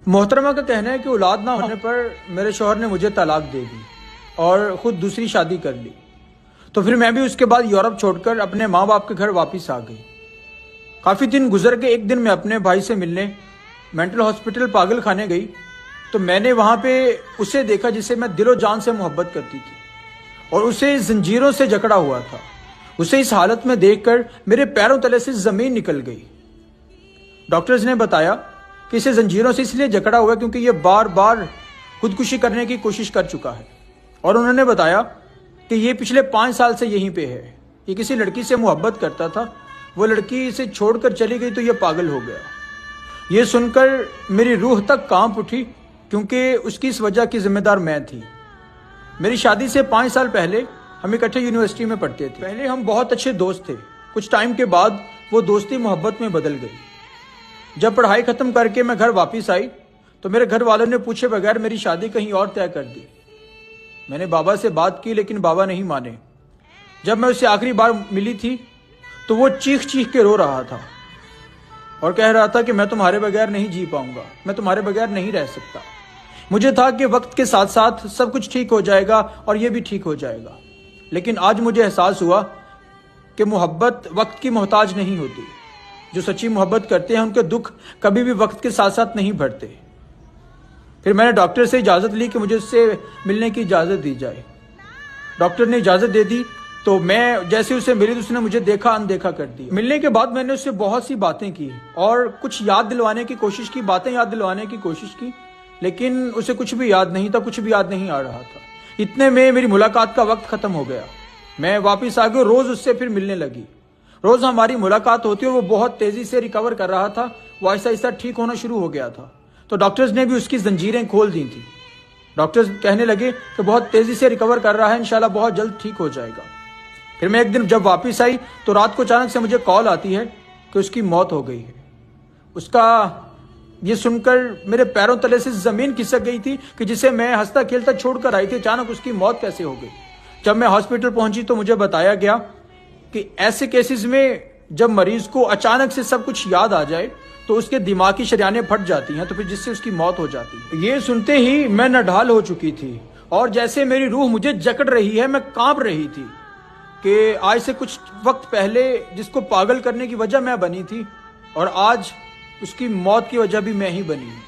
मोहतरमा का कहना है कि औलाद ना होने पर मेरे शौहर ने मुझे तलाक दे दी और खुद दूसरी शादी कर ली। तो फिर मैं भी उसके बाद यूरोप छोड़कर अपने माँ बाप के घर वापस आ गई। काफ़ी दिन गुजर के एक दिन मैं अपने भाई से मिलने मेंटल हॉस्पिटल पागल खाने गई तो मैंने वहाँ पे उसे देखा जिसे मैं दिलो जान से मोहब्बत करती थी और उसे जंजीरों से जकड़ा हुआ था। उसे इस हालत में देखकर मेरे पैरों तले से ज़मीन निकल गई। डॉक्टर्स ने बताया कि इसे जंजीरों से इसलिए जकड़ा हुआ है क्योंकि ये बार बार खुदकुशी करने की कोशिश कर चुका है और उन्होंने बताया कि ये पिछले 5 साल से यहीं पे है। ये किसी लड़की से मोहब्बत करता था, वो लड़की इसे छोड़कर चली गई तो ये पागल हो गया। ये सुनकर मेरी रूह तक कांप उठी क्योंकि उसकी इस वजह की जिम्मेदार मैं थी। मेरी शादी से 5 साल पहले हम इकट्ठे यूनिवर्सिटी में पढ़ते थे। पहले हम बहुत अच्छे दोस्त थे। कुछ टाइम के बाद वो दोस्ती मोहब्बत में बदल गई। जब पढ़ाई खत्म करके मैं घर वापस आई तो मेरे घर वालों ने पूछे बगैर मेरी शादी कहीं और तय कर दी। मैंने बाबा से बात की लेकिन बाबा नहीं माने। जब मैं उससे आखिरी बार मिली थी तो वो चीख चीख के रो रहा था और कह रहा था कि मैं तुम्हारे बगैर नहीं जी पाऊंगा, मैं तुम्हारे बगैर नहीं रह सकता। मुझे था कि वक्त के साथ साथ सब कुछ ठीक हो जाएगा और ये भी ठीक हो जाएगा, लेकिन आज मुझे एहसास हुआ कि मोहब्बत वक्त की मोहताज नहीं होती। जो सच्ची मोहब्बत करते हैं उनके दुख कभी भी वक्त के साथ साथ नहीं बढ़ते। फिर मैंने डॉक्टर से इजाज़त ली कि मुझे उससे मिलने की इजाज़त दी जाए। डॉक्टर ने इजाज़त दे दी तो मैं जैसे उससे मिली तो उसने मुझे देखा अनदेखा कर दिया। मिलने के बाद मैंने उससे बहुत सी बातें की और कुछ याद दिलवाने की कोशिश की, बातें याद दिलवाने की कोशिश की, लेकिन उसे कुछ भी याद नहीं था, कुछ भी याद नहीं आ रहा था। इतने में मेरी मुलाकात का वक्त ख़त्म हो गया। मैं वापस आ गई, रोज़ उससे फिर मिलने लगी। रोज़ हमारी मुलाकात होती और वो बहुत तेज़ी से रिकवर कर रहा था। वो आहिस्ता आहिस्ता ठीक होना शुरू हो गया था। तो डॉक्टर्स ने भी उसकी जंजीरें खोल दी थी। डॉक्टर्स कहने लगे कि बहुत तेज़ी से रिकवर कर रहा है, इंशाल्लाह बहुत जल्द ठीक हो जाएगा। फिर मैं एक दिन जब वापस आई तो रात को अचानक से मुझे कॉल आती है कि उसकी मौत हो गई है। उसका ये सुनकर मेरे पैरों तले से ज़मीन खिसक गई थी कि जिसे मैं हंसता खेलता छोड़कर आई थी, अचानक उसकी मौत कैसे हो गई। जब मैं हॉस्पिटल पहुंची तो मुझे बताया गया कि ऐसे केसेस में जब मरीज को अचानक से सब कुछ याद आ जाए तो उसके दिमाग की शरियानें फट जाती हैं, तो फिर जिससे उसकी मौत हो जाती है। ये सुनते ही मैं नढाल हो चुकी थी और जैसे मेरी रूह मुझे जकड़ रही है, मैं कांप रही थी कि आज से कुछ वक्त पहले जिसको पागल करने की वजह मैं बनी थी और आज उसकी मौत की वजह भी मैं ही बनी हूँ।